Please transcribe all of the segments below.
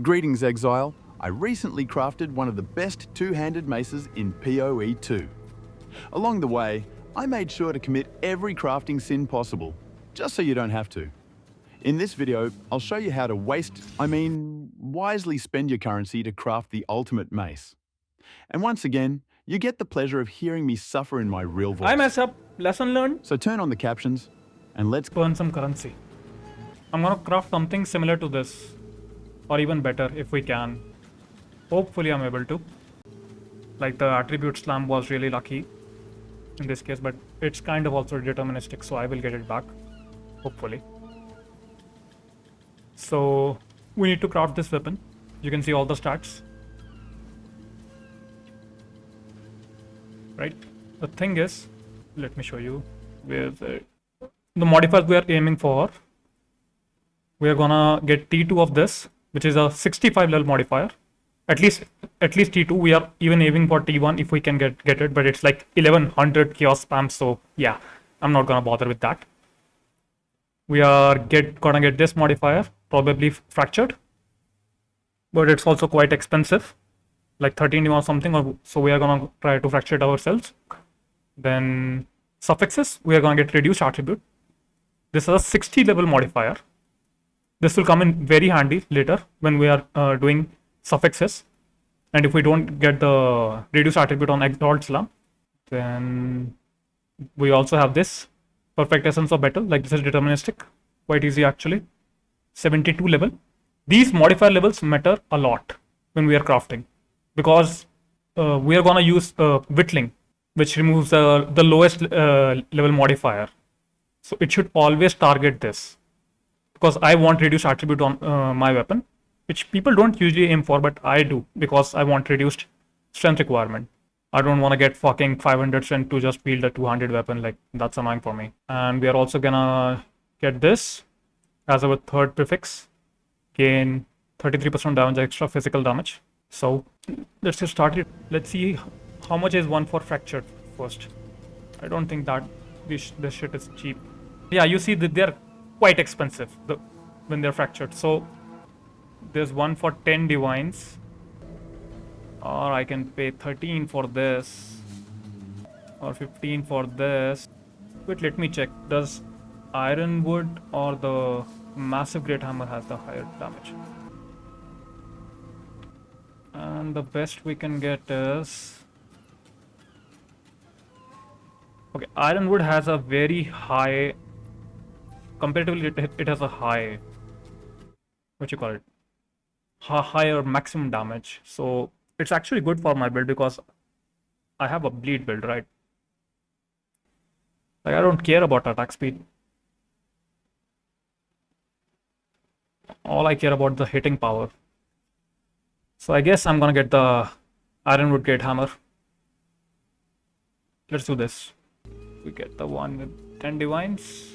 Greetings, Exile. I recently crafted one of the best two-handed maces in POE 2. Along the way, I made sure to commit every crafting sin possible, just so you don't have to. In this video, I'll show you how to wisely spend your currency to craft the ultimate mace. And once again, you get the pleasure of hearing me suffer in my real voice. I mess up. Lesson learned. So turn on the captions, and let's Burn some currency. I'm gonna craft something similar to this, or even better if we can. Hopefully I'm able to. Like the attribute slam was really lucky in this case, but it's kind of also deterministic, so I will get it back. Hopefully. So we need to craft this weapon. You can see all the stats. Right? The thing is, let me show you where the modifiers we are aiming for. We are gonna get T2 of this, which is a 65 level modifier. At least T2. We are even aiming for T1 if we can get it, but it's like 1100 chaos spam, so yeah, I'm not gonna bother with that. We are gonna get this modifier, probably fractured, but it's also quite expensive, like 13 or something, so we are gonna try to fracture it ourselves. Then suffixes, we are gonna get reduced attribute. This is a 60 level modifier. This will come in very handy later when we are doing suffixes, and if we don't get the reduced attribute on Exalt slam, then we also have this perfect essence of battle. Like, this is deterministic, quite easy actually. 72 level. These modifier levels matter a lot when we are crafting, because we are gonna use whittling, which removes the lowest level modifier. So it should always target this, because I want reduced attribute on my weapon, which people don't usually aim for, but I do, because I want reduced strength requirement. I don't want to get fucking 500 strength to just wield a 200 weapon. Like, that's annoying for me. And we are also gonna get this as our third prefix. Gain 33% damage extra physical damage. So let's get started. Let's see how much is one for fractured first. I don't think that this shit is cheap. Yeah, you see that they're quite expensive when they're fractured. So there's one for 10 divines, or I can pay 13 for this, or 15 for this. Wait, let me check. Does Ironwood or the massive great hammer has the higher damage? And the best we can get is, okay, Ironwood has a very high, comparatively it has a high, what you call it, higher maximum damage. So it's actually good for my build, because I have a bleed build, right? Like, I don't care about attack speed. All I care about the hitting power. So I guess I'm gonna get the Ironwood Great Hammer. Let's do this. We get the one with 10 divines.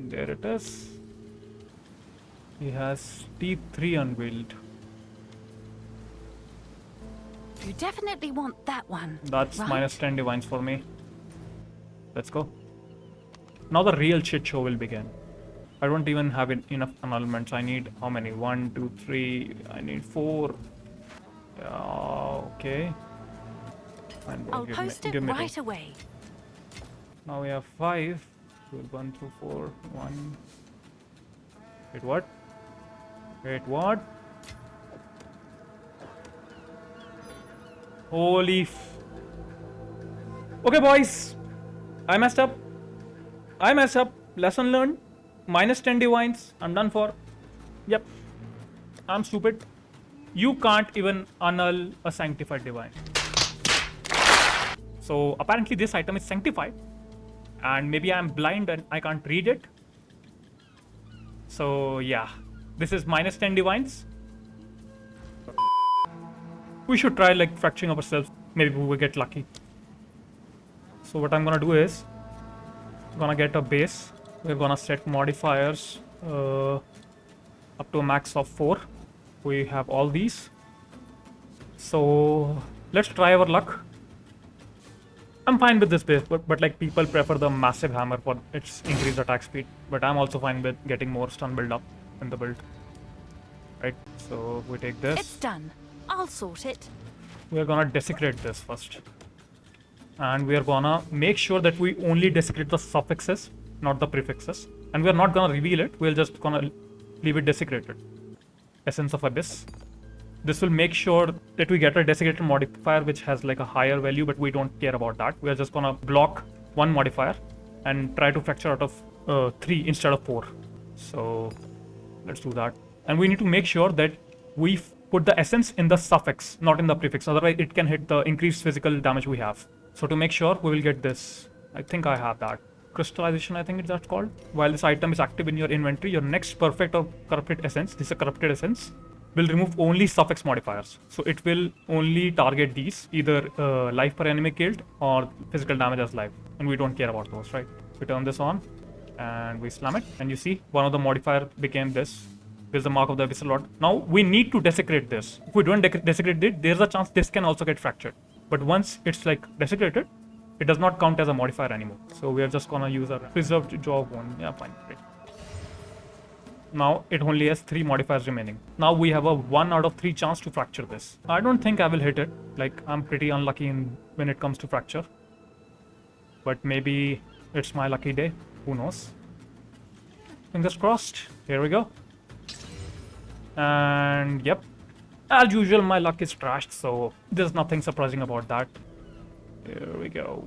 There it is. He has T3 unveiled. You definitely want that one. That's right? minus 10 divines for me. Let's go. Now the real shit show will begin. I don't even have enough annulments. I need how many? 1, 2, 3. I need 4. Okay. Fine, bro. I'll post it right away. Now we have 5. 1 through 4. 1. Wait, what? Wait, what? Holy Okay, boys. I messed up. Lesson learned. Minus 10 divines. I'm done for. Yep. I'm stupid. You can't even annul a sanctified divine. So apparently this item is sanctified, and maybe I'm blind and I can't read it. So yeah, this is minus 10 divines. We should try like fracturing ourselves. Maybe we will get lucky. So what I'm gonna do is, I'm gonna get a base. We're gonna set modifiers up to a max of 4. We have all these. So let's try our luck. I'm fine with this base, but like, people prefer the massive hammer for its increased attack speed. But I'm also fine with getting more stun build up in the build. right? So we take this. It's done. I'll sort it. We're gonna desecrate this first. And we are gonna make sure that we only desecrate the suffixes, not the prefixes. And we're not gonna reveal it, we're just gonna leave it desecrated. Essence of Abyss. This will make sure that we get a desecrated modifier which has like a higher value, but we don't care about that. We're just gonna block one modifier and try to fracture out of 3 instead of 4. So let's do that. And we need to make sure that we put the essence in the suffix, not in the prefix. Otherwise, it can hit the increased physical damage we have. So to make sure, we will get this. I think I have that. Crystallization, I think it's that's called. While this item is active in your inventory, your next perfect or corrupted essence, this is a corrupted essence, will remove only suffix modifiers. So it will only target these, either life per enemy killed or physical damage as life. And we don't care about those, right? We turn this on and we slam it. And you see, one of the modifier became this. This is the mark of the Abyssal Lord. Now we need to desecrate this. If we don't desecrate it, there's a chance this can also get fractured. But once it's like desecrated, it does not count as a modifier anymore. So we are just gonna use our preserved jaw one. Yeah, fine, great. Now it only has 3 modifiers remaining. Now we have a 1 out of 3 chance to fracture this. I don't think I will hit it. Like, I'm pretty unlucky when it comes to fracture. But maybe it's my lucky day. Who knows? Fingers crossed. Here we go. And yep, as usual my luck is trashed, so there's nothing surprising about that. Here we go.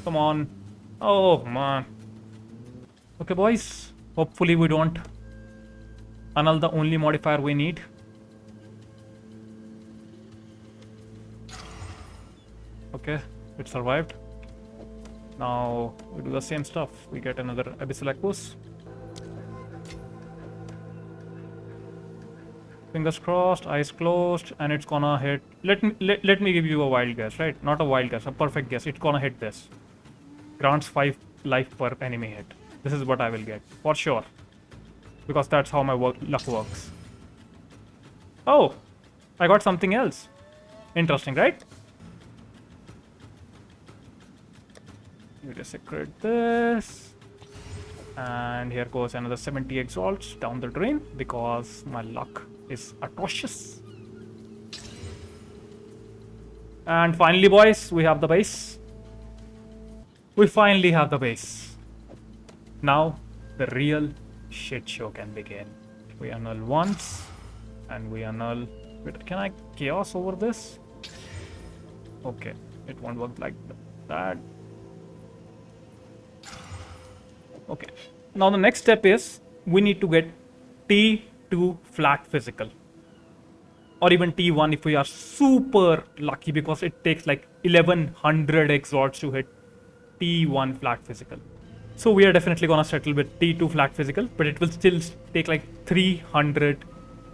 Come on. Oh man. Okay boys, hopefully we don't annul the only modifier we need. Okay, it survived. Now we do the same stuff. We get another Abyssal Echoes. Fingers crossed, eyes closed, and it's gonna hit. Let me give you a wild guess, right? Not a wild guess, a perfect guess. It's gonna hit this. Grants 5 life per enemy hit. This is what I will get for sure, because that's how my luck works. Oh, I got something else. Interesting, right? You desecrate this, and here goes another 70 exalts down the drain because my luck is atrocious. And finally boys, we have the base. We finally have the base. Now the real shit show can begin. We annul once and we annul. Wait, can I chaos over this? Okay, it won't work like that. Okay, now the next step is we need to get T2 flat physical, or even T1 if we are super lucky, because it takes like 1100 exalts to hit T1 flat physical. So we are definitely gonna settle with T2 flat physical, but it will still take like 300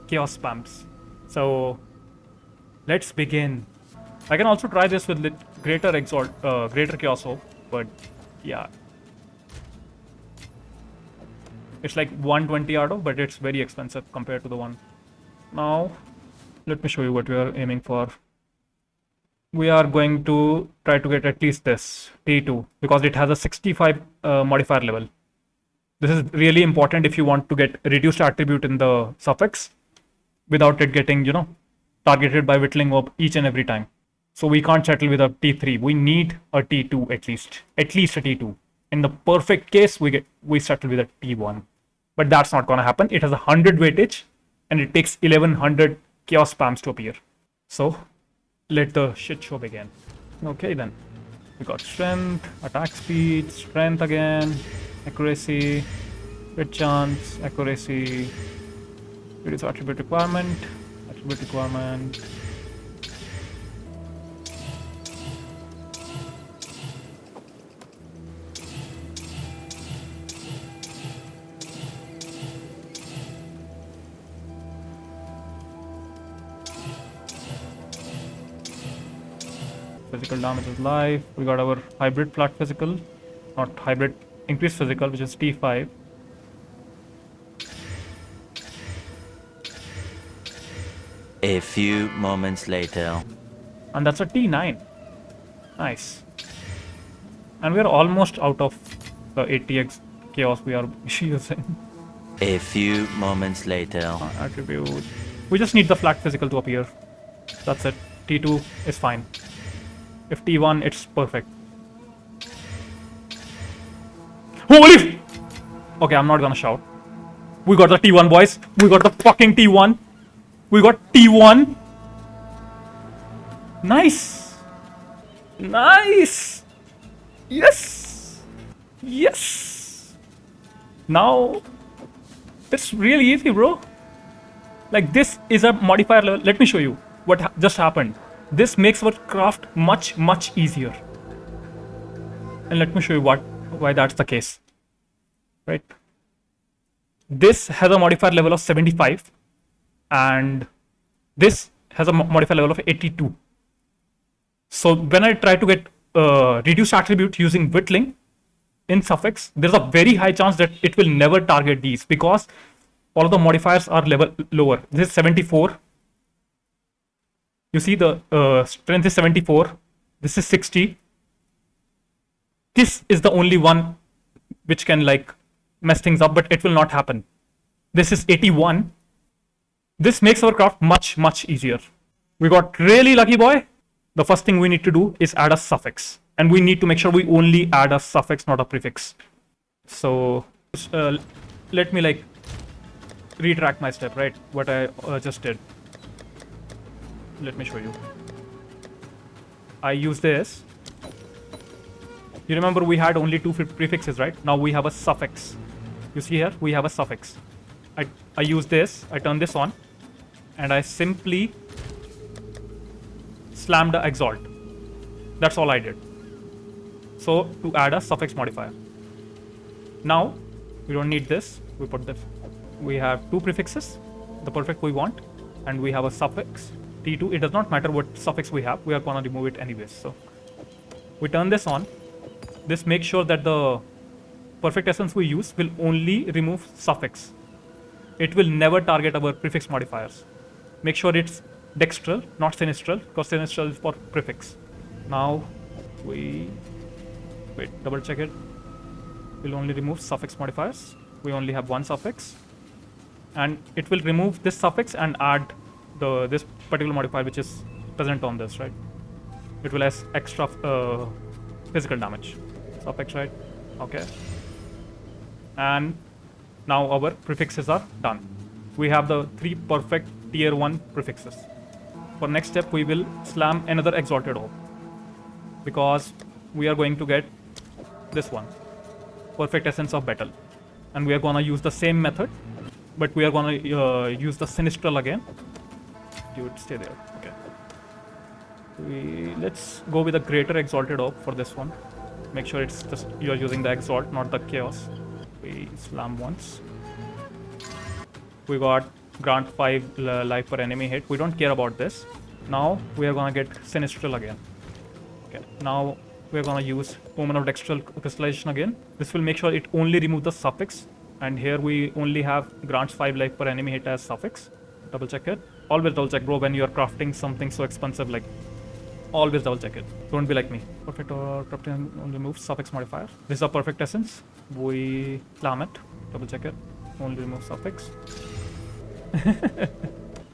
chaos spams. So let's begin. I can also try this with greater exalt, greater chaos hope, but yeah. It's like 120 auto, but it's very expensive compared to the one. Now, let me show you what we are aiming for. We are going to try to get at least this, T2, because it has a 65 modifier level. This is really important if you want to get reduced attribute in the suffix without it getting, targeted by whittling up each and every time. So we can't settle with a T3. We need a T2 at least a T2. In the perfect case, we settle with a T1. But that's not gonna happen. It has 100 weightage and it takes 1100 chaos spams to appear. So let the shit show begin. Okay then. We got strength, attack speed, strength again, accuracy, crit chance, accuracy, reduce attribute requirement. Physical damage is life. We got our hybrid flat physical, not hybrid increased physical, which is T5. A few moments later. And that's a T9. Nice. And we are almost out of the 80x chaos we are using. A few moments later. Attribute. We just need the flat physical to appear. That's it. T2 is fine. If T1, it's perfect. Holy! Okay, I'm not gonna shout. We got the T1, boys. We got the fucking T1. We got T1. Nice. Nice. Yes. Yes. Now, it's really easy, bro. Like, this is a modifier level. Let me show you what just happened. This makes our craft much, much easier. And let me show you why that's the case. Right? This has a modifier level of 75 and this has a modifier level of 82. So when I try to get reduced attribute using whittling in suffix, there's a very high chance that it will never target these because all of the modifiers are level lower. This is 74. You see the strength is 74. This is 60. This is the only one which can like mess things up, but it will not happen. This is 81. This makes our craft much, much easier. We got really lucky, boy. The first thing we need to do is add a suffix. And we need to make sure we only add a suffix, not a prefix. So let me like retract my step, right? What I just did. Let me show you. I use this. You remember we had only two prefixes, right? Now we have a suffix. You see here, we have a suffix. I use this, I turn this on, and I simply slam the Exalt. That's all I did. So to add a suffix modifier. Now we don't need this. We put this. We have two prefixes, the perfect we want, and we have a suffix T2. It does not matter what suffix we have. We are gonna remove it anyways. So we turn this on. This makes sure that the perfect essence we use will only remove suffix. It will never target our prefix modifiers. Make sure it's dextral, not sinistral, because sinistral is for prefix. Now we double check it. We'll only remove suffix modifiers. We only have one suffix, and it will remove this suffix and add this particular modifier which is present on this, right? It will have extra physical damage. Suffix, right? Okay. And now our prefixes are done. We have the 3 perfect tier 1 prefixes. For next step, we will slam another exalted orb because we are going to get this one, perfect essence of battle, and we are gonna use the same method, but we are gonna use the sinistral again. Dude, stay there. Okay. Let's go with a greater exalted orb for this one. Make sure it's just you're using the exalt, not the chaos. We slam once. We got grant 5 life per enemy hit. We don't care about this. Now we are gonna get sinistral again. Okay. Now we are gonna use Omen of Dextral Crystallization again. This will make sure it only removes the suffix. And here we only have grants 5 life per enemy hit as suffix. Double check it. Always double check, bro, when you are crafting something so expensive. Like, always double check it. Don't be like me. Perfect or crafting only removes suffix modifier. This is a perfect essence. We slam it. Double check it. Only remove suffix.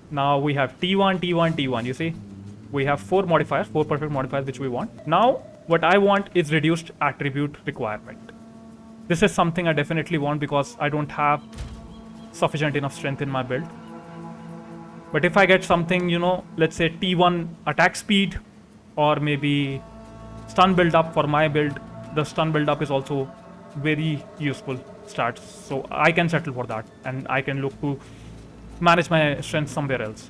Now we have T1, T1, T1. You see, we have 4 modifiers, 4 perfect modifiers which we want. Now, what I want is reduced attribute requirement. This is something I definitely want because I don't have sufficient enough strength in my build. But if I get something, you know, let's say T1 attack speed or maybe stun build up for my build, the stun build up is also very useful stats. So I can settle for that and I can look to manage my strength somewhere else.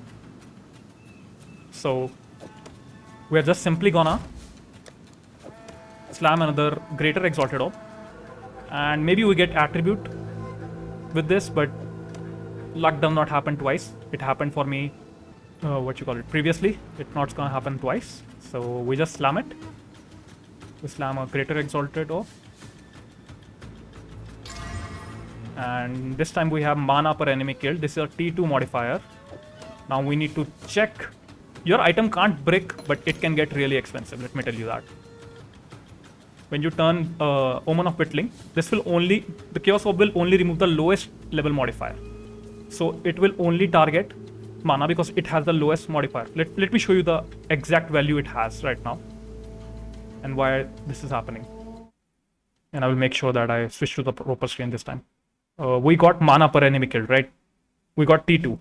So we're just simply gonna slam another greater exalted orb, and maybe we get attribute with this, but luck does not happen twice. It happened for me previously. It's not gonna happen twice. So we just slam it. We slam a greater exalted orb, and this time we have mana per enemy killed. This is a T2 modifier. Now we need to check. Your item can't break, but it can get really expensive. Let me tell you that. when you turn Omen of Whittling, the Chaos Orb will only remove the lowest level modifier. So it will only target mana because it has the lowest modifier. Let me show you the exact value it has right now and why this is happening. And I will make sure that I switch to the proper screen this time. We got mana per enemy killed, right? We got T2.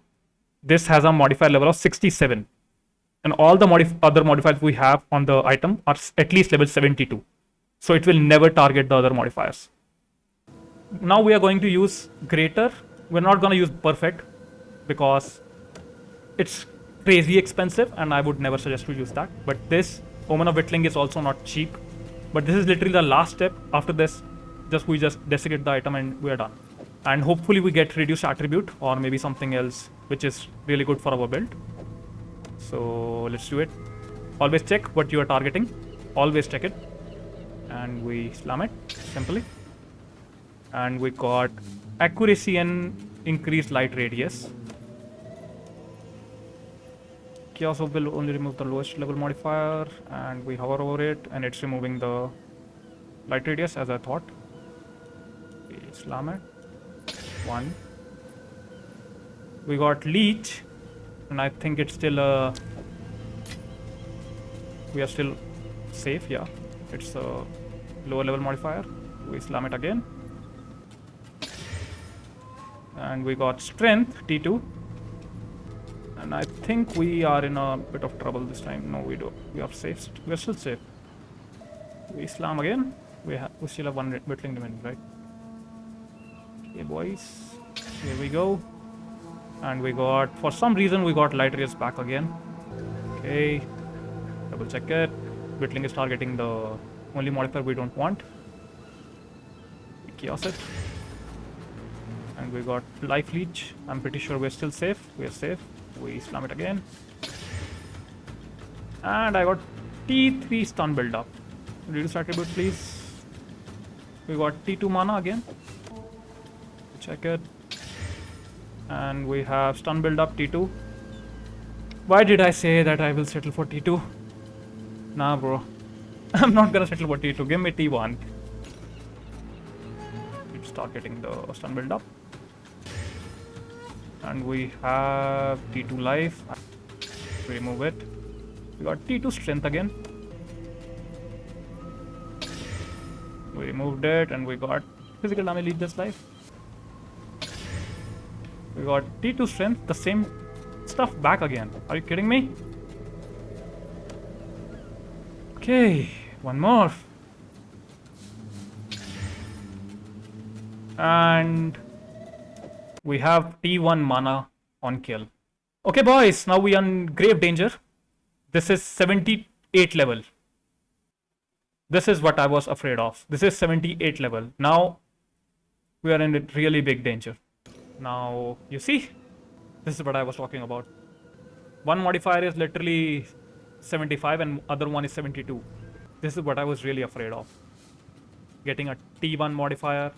This has a modifier level of 67. And all the other modifiers we have on the item are at least level 72. So it will never target the other modifiers. Now we are going to use Greater. We're not going to use Perfect because it's crazy expensive and I would never suggest to use that. But this Omen of Whittling is also not cheap. But this is literally the last step. After this, we just desecrate the item and we are done. And hopefully we get reduced attribute or maybe something else which is really good for our build. So let's do it. Always check what you are targeting. Always check it. And we slam it simply. And we got accuracy and increased light radius. Chaos Orb will only remove the lowest level modifier, and we hover over it and it's removing the light radius as I thought. We slam it. 1. We got Leech, and I think it's still we are still safe, yeah. It's a lower level modifier. We slam it again. And we got Strength, T2. And I think we are in a bit of trouble this time. No, we don't. We are safe. We are still safe. We slam again. We still have 1 Whittling remaining, right? Okay, boys. Here we go. And we got, for some reason, we got light rays back again. Okay. Double check it. Whittling is targeting the only modifier we don't want. We chaos it. And we got Life Leech. I'm pretty sure we're still safe. We're safe. We slam it again. And I got T3 stun build up. Reduce attribute, please. We got T2 mana again. Check it. And we have stun build up T2. Why did I say that I will settle for T2? Nah, bro. I'm not gonna settle for T2. Give me T1. Let's start getting the stun build up. And we have T2 life. Remove it. We got T2 strength again. We removed it and we got physical damage lead this life. We got T2 strength, the same stuff back again. Are you kidding me? Okay, one more. And we have T1 mana on kill. Okay, boys, now we are in grave danger. This is 78 level. This is what I was afraid of. This is 78 level. Now we are in really big danger. Now, you see, this is what I was talking about. One modifier is literally 75 and other one is 72. This is what I was really afraid of. Getting a T1 modifier,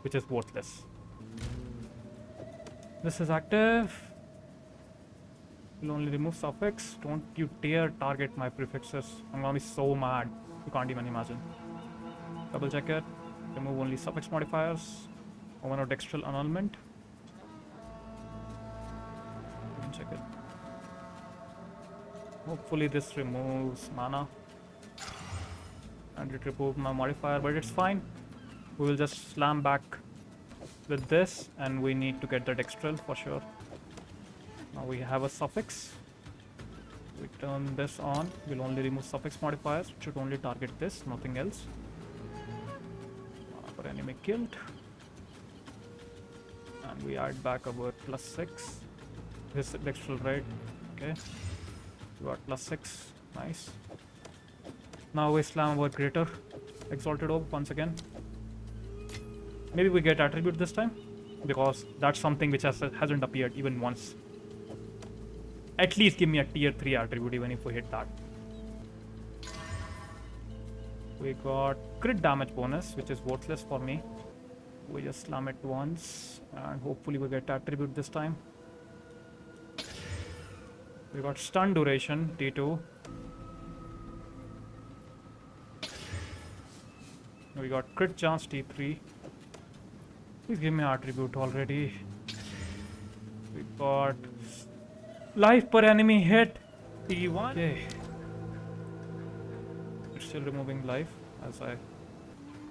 which is worthless. This is active. Will only remove suffix. Don't you dare target my prefixes. I'm gonna be so mad. You can't even imagine. Double check it. Remove only suffix modifiers. Omen of Dextral annulment. Check it. Hopefully this removes mana. And it removed my modifier, but it's fine. We will just slam back with this, and we need to get the Dextral for sure. Now we have a suffix. We turn this on. We'll only remove suffix modifiers. It should only target this, nothing else. For enemy killed. And we add back our +6. This is Dextral, right? Okay. We got +6. Nice. Now we slam our Greater Exalted Orb once again. Maybe we get attribute this time, because that's something which hasn't appeared even once. At least give me a tier 3 attribute even if we hit that. We got crit damage bonus, which is worthless for me. We just slam it once and hopefully we get attribute this time. We got stun duration, T2. We got crit chance T3. Please give me attribute already. We got life per enemy hit T1. Okay. It's still removing life as I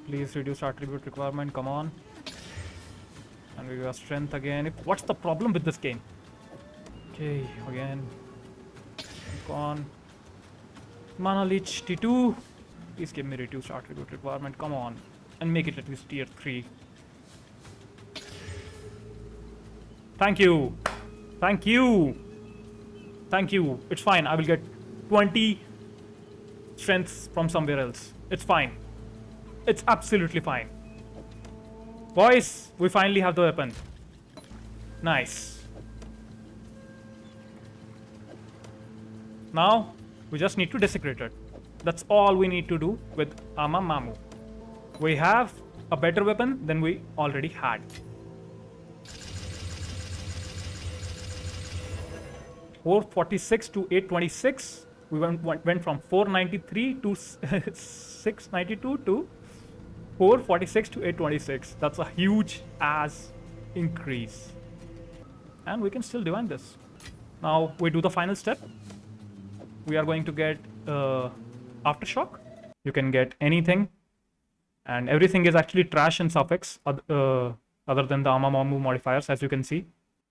please reduce attribute requirement. Come on. And we got strength again. What's the problem with this game? Okay, again. Gone. Mana Leech T2. Please give me reduced attribute requirement. Come on. And make it at least tier 3. Thank you. Thank you. Thank you. It's fine. I will get 20 strengths from somewhere else. It's fine. It's absolutely fine. Boys, we finally have the weapon. Nice. Now, we just need to desecrate it. That's all we need to do with Amamamu. We have a better weapon than we already had. $446 to $826. We went from 493 to 692 to 446 to 826. That's a huge ass increase. And we can still divine this. Now we do the final step. We are going to get Aftershock. You can get anything. And everything is actually trash in suffix other than the Amamamu modifiers, as you can see.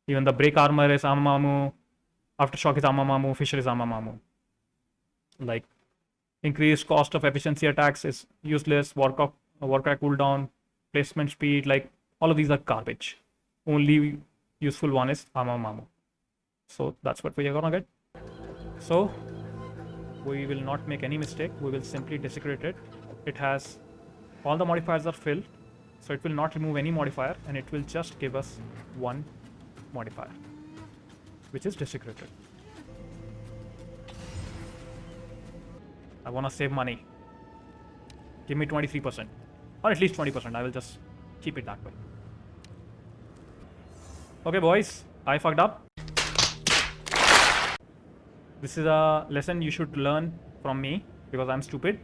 Even the break armor is Amamamu. Aftershock is Amamamu. Fisher is Amamamu. Like, increased cost of efficiency attacks is useless. Warcraft cooldown, placement speed, like all of these are garbage. Only useful one is Amamamu. So that's what we are gonna get. So we will not make any mistake. We will simply desecrate it. It has all the modifiers are filled, so it will not remove any modifier, and it will just give us one modifier, which is desecrated. I wanna save money. Give me 23%. Or at least 20%. I will just keep it that way. Okay, boys. I fucked up. This is a lesson you should learn from me because I'm stupid.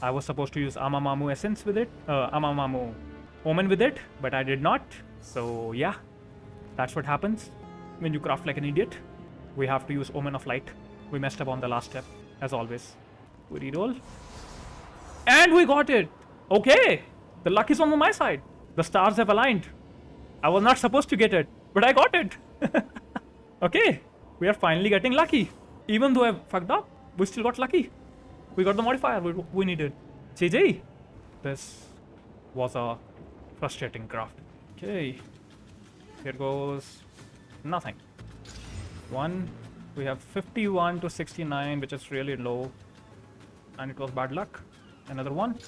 I was supposed to use Amamamu Essence with it. Amamamu Omen with it. But I did not. So, yeah. That's what happens when you craft like an idiot. We have to use Omen of Light. We messed up on the last step, as always. We reroll. And we got it! Okay! The luck is on my side. The stars have aligned. I was not supposed to get it, but I got it! Okay, we are finally getting lucky. Even though I fucked up, we still got lucky. We got the modifier we needed. GG! This was a frustrating craft. Okay, here goes nothing. One, we have 51 to 69, which is really low. And it was bad luck. Another one.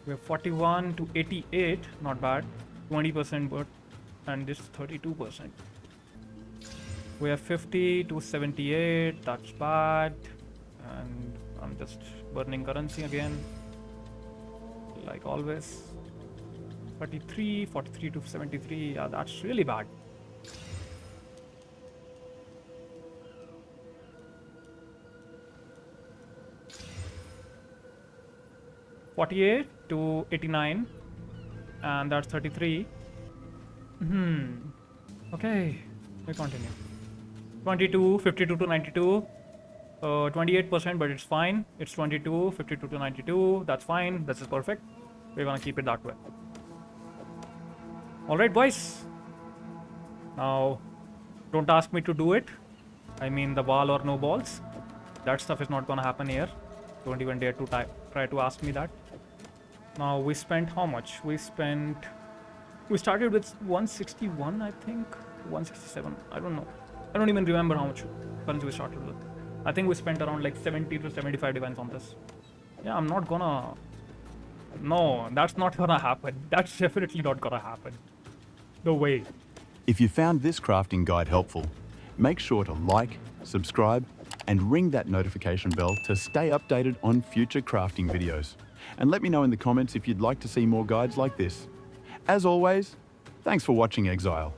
We have 41 to 88, not bad. 20%, but and this 32%. We have 50 to 78, that's bad. And I'm just burning currency again, like always. 43 to 73, yeah, that's really bad. $48 to 89, and that's 33. Okay, we continue. 22, 52 to 92, 28%, but it's fine. It's 22, 52 to 92, that's fine, this is perfect. We're gonna keep it that way. Alright, boys. Now, don't ask me to do it. I mean the ball or no balls. That stuff is not gonna happen here. Don't even dare to try to ask me that. Now we spent how much? We started with 161, I think. 167, I don't know. I don't even remember how much currency we started with. I think we spent around like 70 to 75 divines on this. Yeah, I'm not gonna... No, that's not gonna happen. That's definitely not gonna happen. No way. If you found this crafting guide helpful, make sure to like, subscribe, and ring that notification bell to stay updated on future crafting videos. And let me know in the comments if you'd like to see more guides like this. As always, thanks for watching Exile.